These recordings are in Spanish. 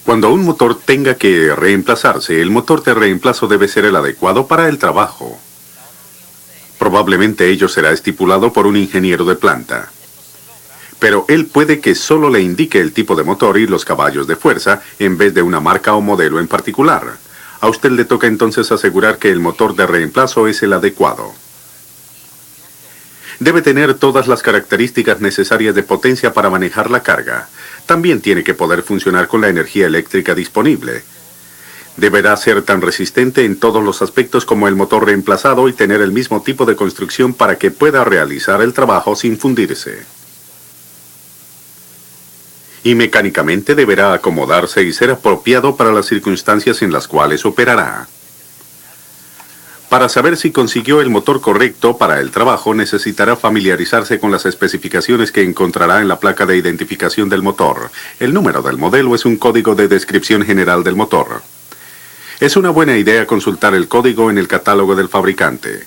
Cuando un motor tenga que reemplazarse, el motor de reemplazo debe ser el adecuado para el trabajo. Probablemente ello será estipulado por un ingeniero de planta. Pero él puede que solo le indique el tipo de motor y los caballos de fuerza en vez de una marca o modelo en particular. A usted le toca entonces asegurar que el motor de reemplazo es el adecuado. Debe tener todas las características necesarias de potencia para manejar la carga. También tiene que poder funcionar con la energía eléctrica disponible. Deberá ser tan resistente en todos los aspectos como el motor reemplazado y tener el mismo tipo de construcción para que pueda realizar el trabajo sin fundirse. Y mecánicamente deberá acomodarse y ser apropiado para las circunstancias en las cuales operará. Para saber si consiguió el motor correcto para el trabajo, necesitará familiarizarse con las especificaciones que encontrará en la placa de identificación del motor. El número del modelo es un código de descripción general del motor. Es una buena idea consultar el código en el catálogo del fabricante.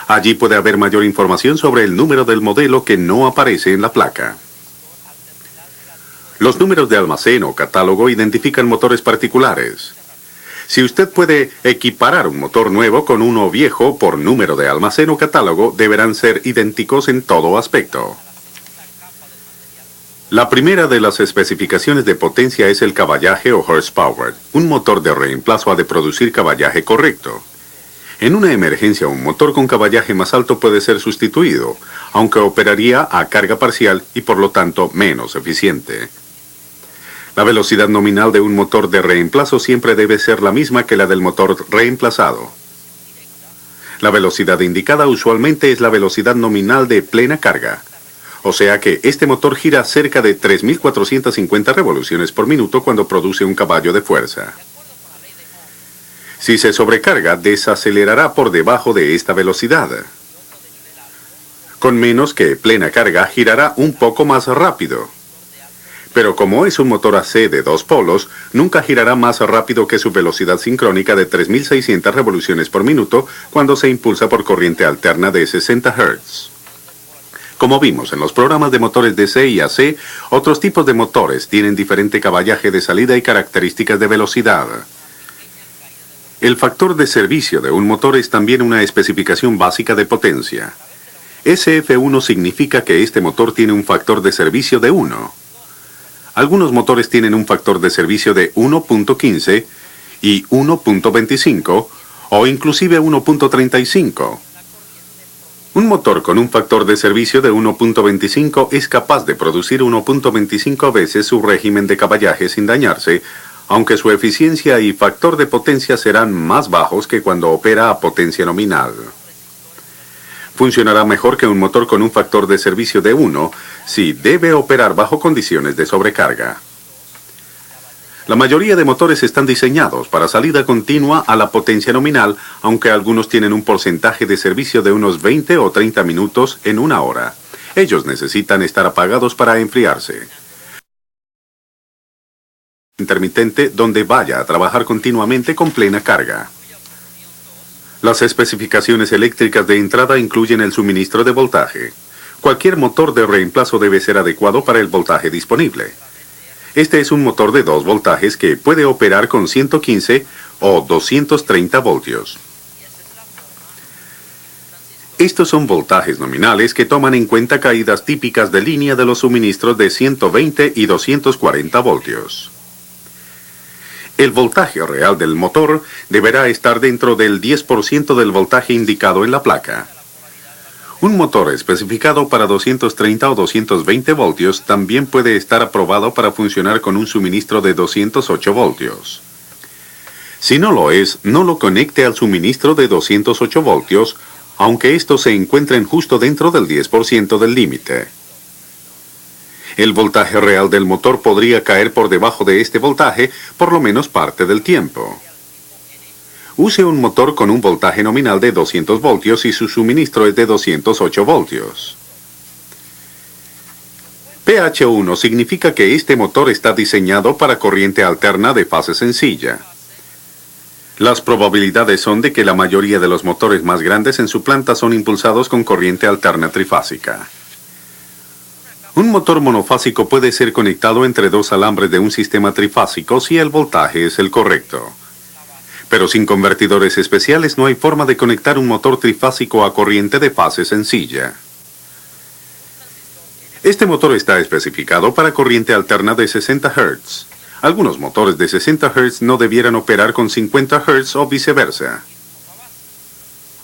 Allí puede haber mayor información sobre el número del modelo que no aparece en la placa. Los números de almacén o catálogo identifican motores particulares. Si usted puede equiparar un motor nuevo con uno viejo por número de almacén o catálogo, deberán ser idénticos en todo aspecto. La primera de las especificaciones de potencia es el caballaje o horsepower. Un motor de reemplazo ha de producir caballaje correcto. En una emergencia, un motor con caballaje más alto puede ser sustituido, aunque operaría a carga parcial y por lo tanto menos eficiente. La velocidad nominal de un motor de reemplazo siempre debe ser la misma que la del motor reemplazado. La velocidad indicada usualmente es la velocidad nominal de plena carga. O sea que este motor gira cerca de 3.450 revoluciones por minuto cuando produce un caballo de fuerza. Si se sobrecarga, desacelerará por debajo de esta velocidad. Con menos que plena carga, girará un poco más rápido. Pero como es un motor AC de dos polos, nunca girará más rápido que su velocidad sincrónica de 3.600 revoluciones por minuto cuando se impulsa por corriente alterna de 60 Hz. Como vimos en los programas de motores DC y AC, otros tipos de motores tienen diferente caballaje de salida y características de velocidad. El factor de servicio de un motor es también una especificación básica de potencia. SF1 significa que este motor tiene un factor de servicio de 1. Algunos motores tienen un factor de servicio de 1.15 y 1.25 o inclusive 1.35. Un motor con un factor de servicio de 1.25 es capaz de producir 1.25 veces su régimen de caballaje sin dañarse, aunque su eficiencia y factor de potencia serán más bajos que cuando opera a potencia nominal. Funcionará mejor que un motor con un factor de servicio de 1 si debe operar bajo condiciones de sobrecarga. La mayoría de motores están diseñados para salida continua a la potencia nominal, aunque algunos tienen un porcentaje de servicio de unos 20 o 30 minutos en una hora. Ellos necesitan estar apagados para enfriarse. Intermitente donde vaya a trabajar continuamente con plena carga. Las especificaciones eléctricas de entrada incluyen el suministro de voltaje. Cualquier motor de reemplazo debe ser adecuado para el voltaje disponible. Este es un motor de 2 voltajes que puede operar con 115 o 230 voltios. Estos son voltajes nominales que toman en cuenta caídas típicas de línea de los suministros de 120 y 240 voltios. El voltaje real del motor deberá estar dentro del 10% del voltaje indicado en la placa. Un motor especificado para 230 o 220 voltios también puede estar aprobado para funcionar con un suministro de 208 voltios. Si no lo es, no lo conecte al suministro de 208 voltios, aunque estos se encuentren justo dentro del 10% del límite. El voltaje real del motor podría caer por debajo de este voltaje por lo menos parte del tiempo. Use un motor con un voltaje nominal de 200 voltios y su suministro es de 208 voltios. PH1 significa que este motor está diseñado para corriente alterna de fase sencilla. Las probabilidades son de que la mayoría de los motores más grandes en su planta son impulsados con corriente alterna trifásica. Un motor monofásico puede ser conectado entre dos alambres de un sistema trifásico si el voltaje es el correcto. Pero sin convertidores especiales no hay forma de conectar un motor trifásico a corriente de fase sencilla. Este motor está especificado para corriente alterna de 60 Hz. Algunos motores de 60 Hz no debieran operar con 50 Hz o viceversa.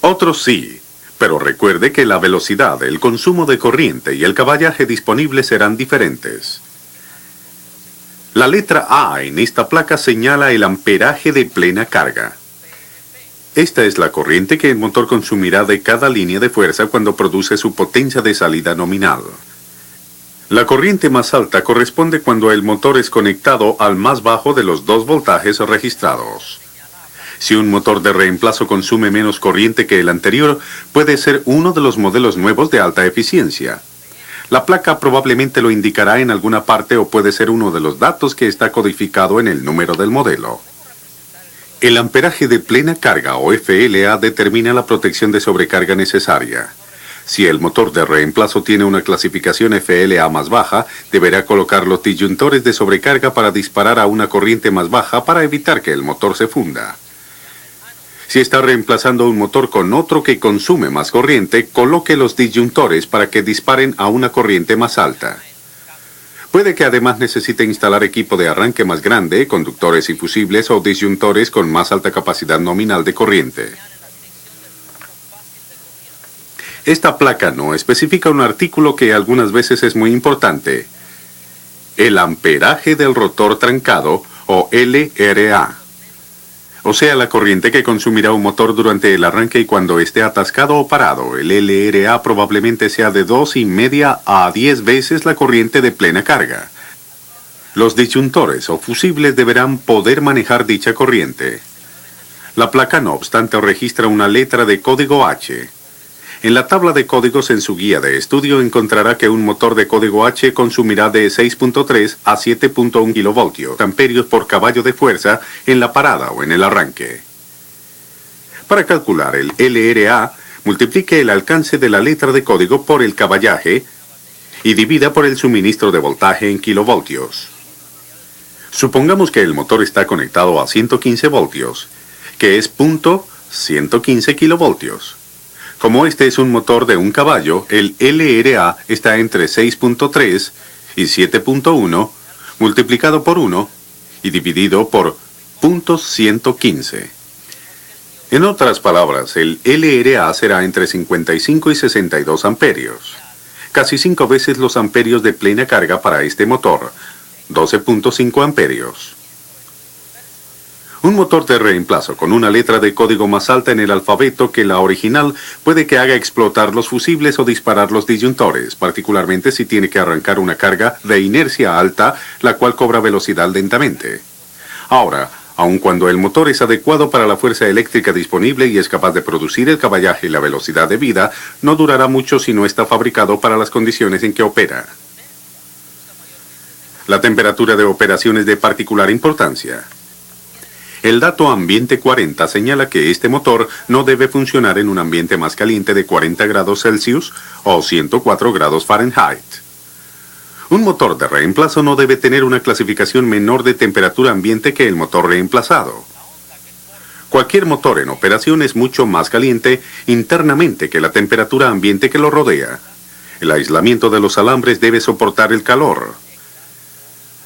Otros sí, pero recuerde que la velocidad, el consumo de corriente y el caballaje disponible serán diferentes. La letra A en esta placa señala el amperaje de plena carga. Esta es la corriente que el motor consumirá de cada línea de fuerza cuando produce su potencia de salida nominal. La corriente más alta corresponde cuando el motor es conectado al más bajo de los dos voltajes registrados. Si un motor de reemplazo consume menos corriente que el anterior, puede ser uno de los modelos nuevos de alta eficiencia. La placa probablemente lo indicará en alguna parte o puede ser uno de los datos que está codificado en el número del modelo. El amperaje de plena carga o FLA determina la protección de sobrecarga necesaria. Si el motor de reemplazo tiene una clasificación FLA más baja, deberá colocar los disyuntores de sobrecarga para disparar a una corriente más baja para evitar que el motor se funda. Si está reemplazando un motor con otro que consume más corriente, coloque los disyuntores para que disparen a una corriente más alta. Puede que además necesite instalar equipo de arranque más grande, conductores y fusibles o disyuntores con más alta capacidad nominal de corriente. Esta placa no especifica un artículo que algunas veces es muy importante: el amperaje del rotor trancado o LRA. O sea, la corriente que consumirá un motor durante el arranque y cuando esté atascado o parado. El LRA probablemente sea de 2,5 a 10 veces la corriente de plena carga. Los disyuntores o fusibles deberán poder manejar dicha corriente. La placa, no obstante, registra una letra de código H. En la tabla de códigos en su guía de estudio encontrará que un motor de código H consumirá de 6.3 a 7.1 kilovoltios amperios por caballo de fuerza en la parada o en el arranque. Para calcular el LRA, multiplique el alcance de la letra de código por el caballaje y divida por el suministro de voltaje en kilovoltios. Supongamos que el motor está conectado a 115 voltios, que es .115 kilovoltios. Como este es un motor de 1 caballo, el LRA está entre 6.3 y 7.1 multiplicado por 1 y dividido por .115. En otras palabras, el LRA será entre 55 y 62 amperios. Casi 5 veces los amperios de plena carga para este motor, 12.5 amperios. Un motor de reemplazo con una letra de código más alta en el alfabeto que la original puede que haga explotar los fusibles o disparar los disyuntores, particularmente si tiene que arrancar una carga de inercia alta, la cual cobra velocidad lentamente. Ahora, aun cuando el motor es adecuado para la fuerza eléctrica disponible y es capaz de producir el caballaje y la velocidad debida, no durará mucho si no está fabricado para las condiciones en que opera. La temperatura de operación es de particular importancia. El dato ambiente 40 señala que este motor no debe funcionar en un ambiente más caliente de 40 grados Celsius o 104 grados Fahrenheit. Un motor de reemplazo no debe tener una clasificación menor de temperatura ambiente que el motor reemplazado. Cualquier motor en operación es mucho más caliente internamente que la temperatura ambiente que lo rodea. El aislamiento de los alambres debe soportar el calor.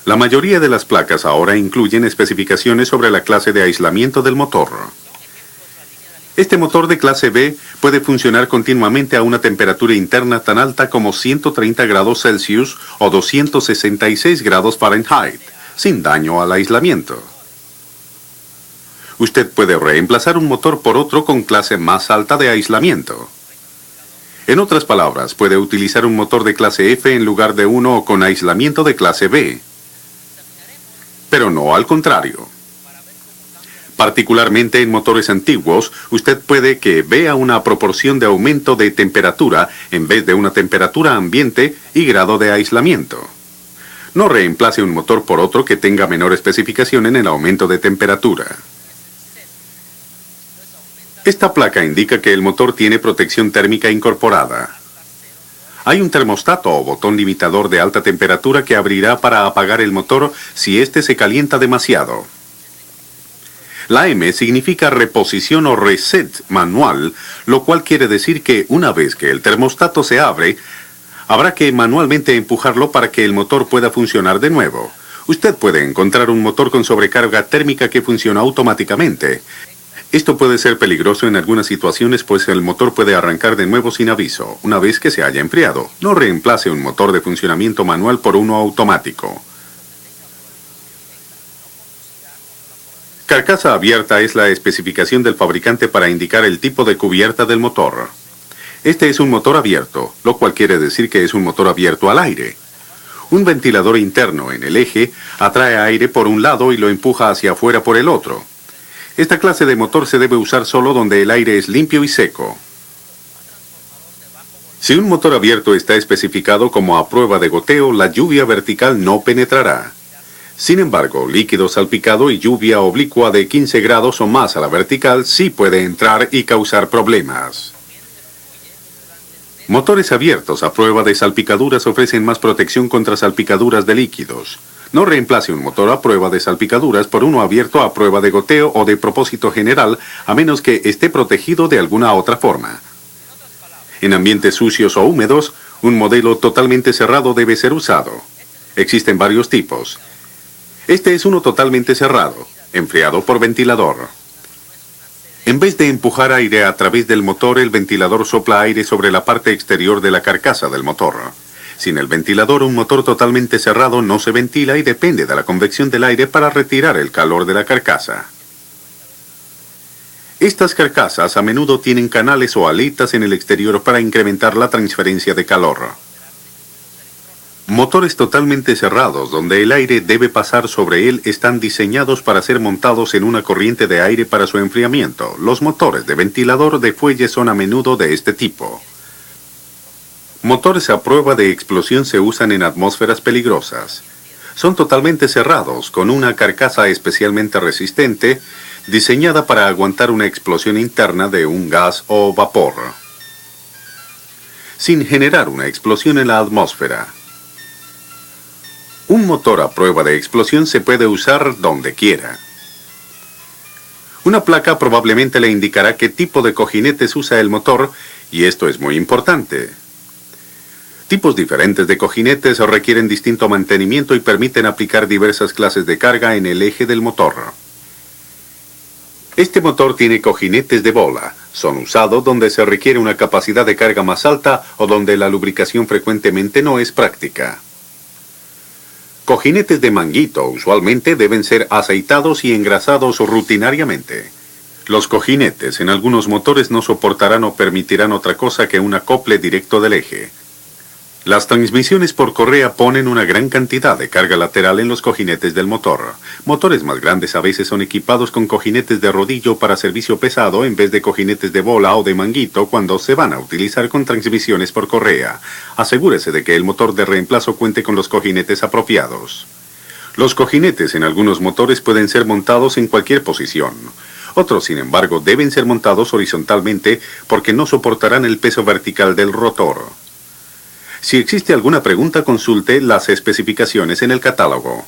La mayoría de las placas ahora incluyen especificaciones sobre la clase de aislamiento del motor. Este motor de clase B puede funcionar continuamente a una temperatura interna tan alta como 130 grados Celsius o 266 grados Fahrenheit, sin daño al aislamiento. Usted puede reemplazar un motor por otro con clase más alta de aislamiento. En otras palabras, puede utilizar un motor de clase F en lugar de uno con aislamiento de clase B. Pero no al contrario. Particularmente en motores antiguos, usted puede que vea una proporción de aumento de temperatura en vez de una temperatura ambiente y grado de aislamiento. No reemplace un motor por otro que tenga menor especificación en el aumento de temperatura. Esta placa indica que el motor tiene protección térmica incorporada. Hay un termostato o botón limitador de alta temperatura que abrirá para apagar el motor si éste se calienta demasiado. La M significa reposición o reset manual, lo cual quiere decir que una vez que el termostato se abre, habrá que manualmente empujarlo para que el motor pueda funcionar de nuevo. Usted puede encontrar un motor con sobrecarga térmica que funciona automáticamente. Esto puede ser peligroso en algunas situaciones, pues el motor puede arrancar de nuevo sin aviso, una vez que se haya enfriado. No reemplace un motor de funcionamiento manual por uno automático. Carcasa abierta es la especificación del fabricante para indicar el tipo de cubierta del motor. Este es un motor abierto, lo cual quiere decir que es un motor abierto al aire. Un ventilador interno en el eje atrae aire por un lado y lo empuja hacia afuera por el otro. Esta clase de motor se debe usar solo donde el aire es limpio y seco. Si un motor abierto está especificado como a prueba de goteo, la lluvia vertical no penetrará. Sin embargo, líquido salpicado y lluvia oblicua de 15 grados o más a la vertical sí puede entrar y causar problemas. Motores abiertos a prueba de salpicaduras ofrecen más protección contra salpicaduras de líquidos. No reemplace un motor a prueba de salpicaduras por uno abierto a prueba de goteo o de propósito general, a menos que esté protegido de alguna otra forma. En ambientes sucios o húmedos, un modelo totalmente cerrado debe ser usado. Existen varios tipos. Este es uno totalmente cerrado, enfriado por ventilador. En vez de empujar aire a través del motor, el ventilador sopla aire sobre la parte exterior de la carcasa del motor. Sin el ventilador, un motor totalmente cerrado no se ventila y depende de la convección del aire para retirar el calor de la carcasa. Estas carcasas a menudo tienen canales o aletas en el exterior para incrementar la transferencia de calor. Motores totalmente cerrados, donde el aire debe pasar sobre él, están diseñados para ser montados en una corriente de aire para su enfriamiento. Los motores de ventilador de fuelle son a menudo de este tipo. Motores a prueba de explosión se usan en atmósferas peligrosas. Son totalmente cerrados, con una carcasa especialmente resistente, diseñada para aguantar una explosión interna de un gas o vapor, sin generar una explosión en la atmósfera. Un motor a prueba de explosión se puede usar donde quiera. Una placa probablemente le indicará qué tipo de cojinetes usa el motor, y esto es muy importante. Tipos diferentes de cojinetes requieren distinto mantenimiento y permiten aplicar diversas clases de carga en el eje del motor. Este motor tiene cojinetes de bola. Son usados donde se requiere una capacidad de carga más alta o donde la lubricación frecuentemente no es práctica. Cojinetes de manguito usualmente deben ser aceitados y engrasados rutinariamente. Los cojinetes en algunos motores no soportarán o permitirán otra cosa que un acople directo del eje. Las transmisiones por correa ponen una gran cantidad de carga lateral en los cojinetes del motor. Motores más grandes a veces son equipados con cojinetes de rodillo para servicio pesado en vez de cojinetes de bola o de manguito cuando se van a utilizar con transmisiones por correa. Asegúrese de que el motor de reemplazo cuente con los cojinetes apropiados. Los cojinetes en algunos motores pueden ser montados en cualquier posición. Otros, sin embargo, deben ser montados horizontalmente porque no soportarán el peso vertical del rotor. Si existe alguna pregunta, consulte las especificaciones en el catálogo.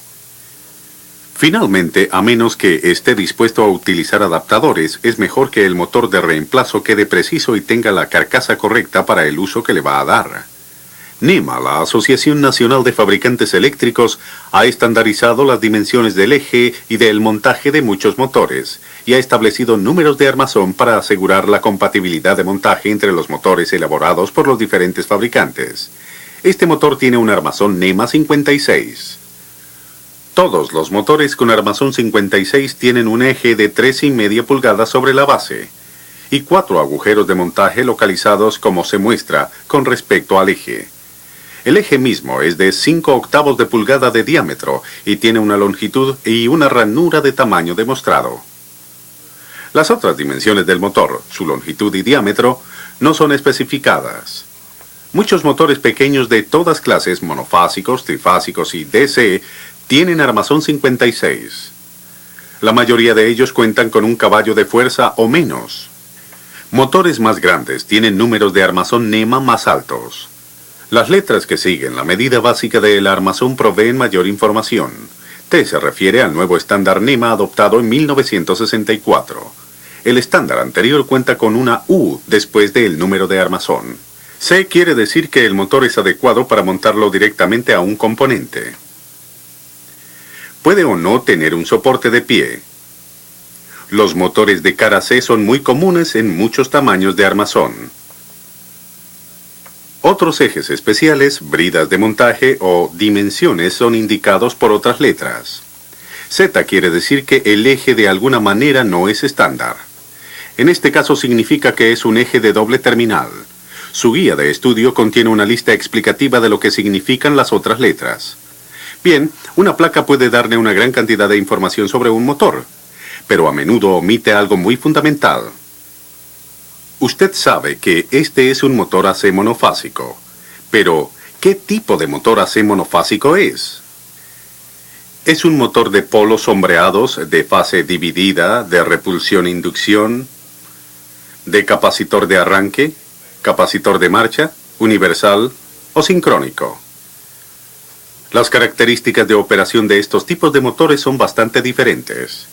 Finalmente, a menos que esté dispuesto a utilizar adaptadores, es mejor que el motor de reemplazo quede preciso y tenga la carcasa correcta para el uso que le va a dar. NEMA, la Asociación Nacional de Fabricantes Eléctricos, ha estandarizado las dimensiones del eje y del montaje de muchos motores, y ha establecido números de armazón para asegurar la compatibilidad de montaje entre los motores elaborados por los diferentes fabricantes. Este motor tiene un armazón NEMA 56. Todos los motores con armazón 56 tienen un eje de 3,5 pulgadas sobre la base, y 4 agujeros de montaje localizados como se muestra con respecto al eje. El eje mismo es de 5/8 de pulgada de diámetro y tiene una longitud y una ranura de tamaño demostrado. Las otras dimensiones del motor, su longitud y diámetro, no son especificadas. Muchos motores pequeños de todas clases, monofásicos, trifásicos y DC, tienen armazón 56. La mayoría de ellos cuentan con un caballo de fuerza o menos. Motores más grandes tienen números de armazón NEMA más altos. Las letras que siguen la medida básica del armazón proveen mayor información. T se refiere al nuevo estándar NEMA adoptado en 1964. El estándar anterior cuenta con una U después del número de armazón. C quiere decir que el motor es adecuado para montarlo directamente a un componente. Puede o no tener un soporte de pie. Los motores de cara C son muy comunes en muchos tamaños de armazón. Otros ejes especiales, bridas de montaje o dimensiones son indicados por otras letras. Z quiere decir que el eje de alguna manera no es estándar. En este caso significa que es un eje de doble terminal. Su guía de estudio contiene una lista explicativa de lo que significan las otras letras. Bien, una placa puede darle una gran cantidad de información sobre un motor, pero a menudo omite algo muy fundamental. Usted sabe que este es un motor AC monofásico, pero ¿qué tipo de motor AC monofásico es? ¿Es un motor de polos sombreados, de fase dividida, de repulsión-inducción, de capacitor de arranque, capacitor de marcha, universal o sincrónico? Las características de operación de estos tipos de motores son bastante diferentes.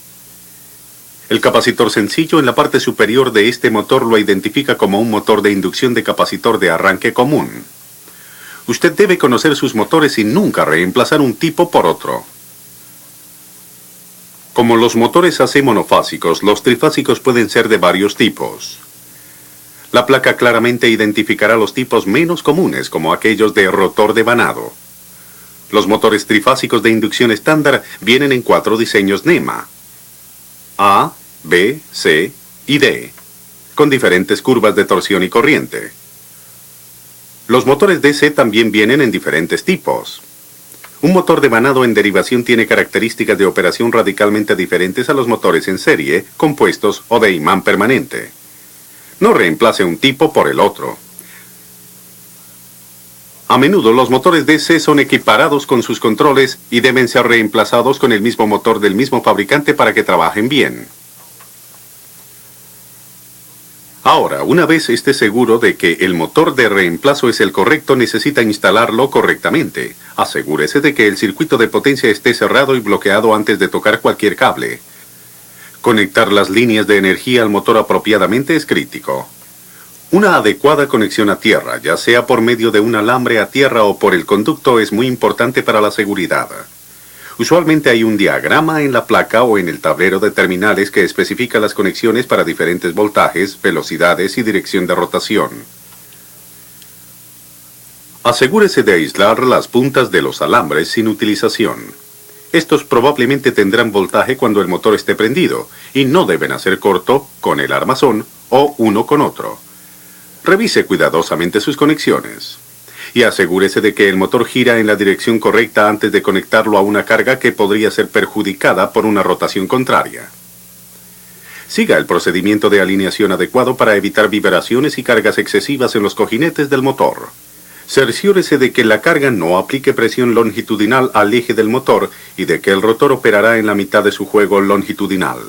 El capacitor sencillo en la parte superior de este motor lo identifica como un motor de inducción de capacitor de arranque común. Usted debe conocer sus motores y nunca reemplazar un tipo por otro. Como los motores AC monofásicos, los trifásicos pueden ser de varios tipos. La placa claramente identificará los tipos menos comunes, como aquellos de rotor devanado. Los motores trifásicos de inducción estándar vienen en 4 diseños NEMA: A, B, C y D, con diferentes curvas de torsión y corriente. Los motores DC también vienen en diferentes tipos. Un motor devanado en derivación tiene características de operación radicalmente diferentes a los motores en serie, compuestos o de imán permanente. No reemplace un tipo por el otro. A menudo los motores DC son equiparados con sus controles y deben ser reemplazados con el mismo motor del mismo fabricante para que trabajen bien. Ahora, una vez esté seguro de que el motor de reemplazo es el correcto, necesita instalarlo correctamente. Asegúrese de que el circuito de potencia esté cerrado y bloqueado antes de tocar cualquier cable. Conectar las líneas de energía al motor apropiadamente es crítico. Una adecuada conexión a tierra, ya sea por medio de un alambre a tierra o por el conducto, es muy importante para la seguridad. Usualmente hay un diagrama en la placa o en el tablero de terminales que especifica las conexiones para diferentes voltajes, velocidades y dirección de rotación. Asegúrese de aislar las puntas de los alambres sin utilización. Estos probablemente tendrán voltaje cuando el motor esté prendido y no deben hacer corto con el armazón o uno con otro. Revise cuidadosamente sus conexiones y asegúrese de que el motor gira en la dirección correcta antes de conectarlo a una carga que podría ser perjudicada por una rotación contraria. Siga el procedimiento de alineación adecuado para evitar vibraciones y cargas excesivas en los cojinetes del motor. Cerciórese de que la carga no aplique presión longitudinal al eje del motor y de que el rotor operará en la mitad de su juego longitudinal.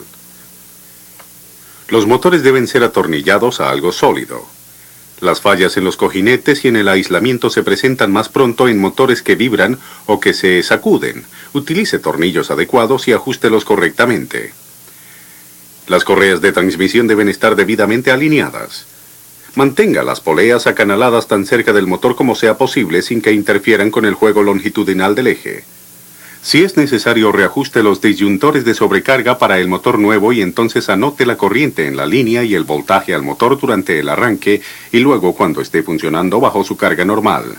Los motores deben ser atornillados a algo sólido. Las fallas en los cojinetes y en el aislamiento se presentan más pronto en motores que vibran o que se sacuden. Utilice tornillos adecuados y ajústelos correctamente. Las correas de transmisión deben estar debidamente alineadas. Mantenga las poleas acanaladas tan cerca del motor como sea posible sin que interfieran con el juego longitudinal del eje. Si es necesario, reajuste los disyuntores de sobrecarga para el motor nuevo y entonces anote la corriente en la línea y el voltaje al motor durante el arranque y luego cuando esté funcionando bajo su carga normal.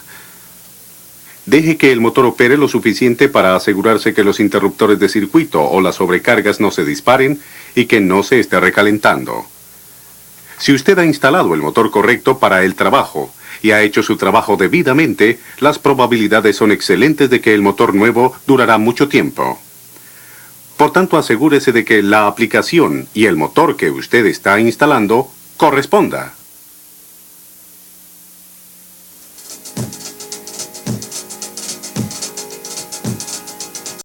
Deje que el motor opere lo suficiente para asegurarse que los interruptores de circuito o las sobrecargas no se disparen y que no se esté recalentando. Si usted ha instalado el motor correcto para el trabajo y ha hecho su trabajo debidamente, las probabilidades son excelentes de que el motor nuevo durará mucho tiempo. Por tanto, asegúrese de que la aplicación y el motor que usted está instalando corresponda.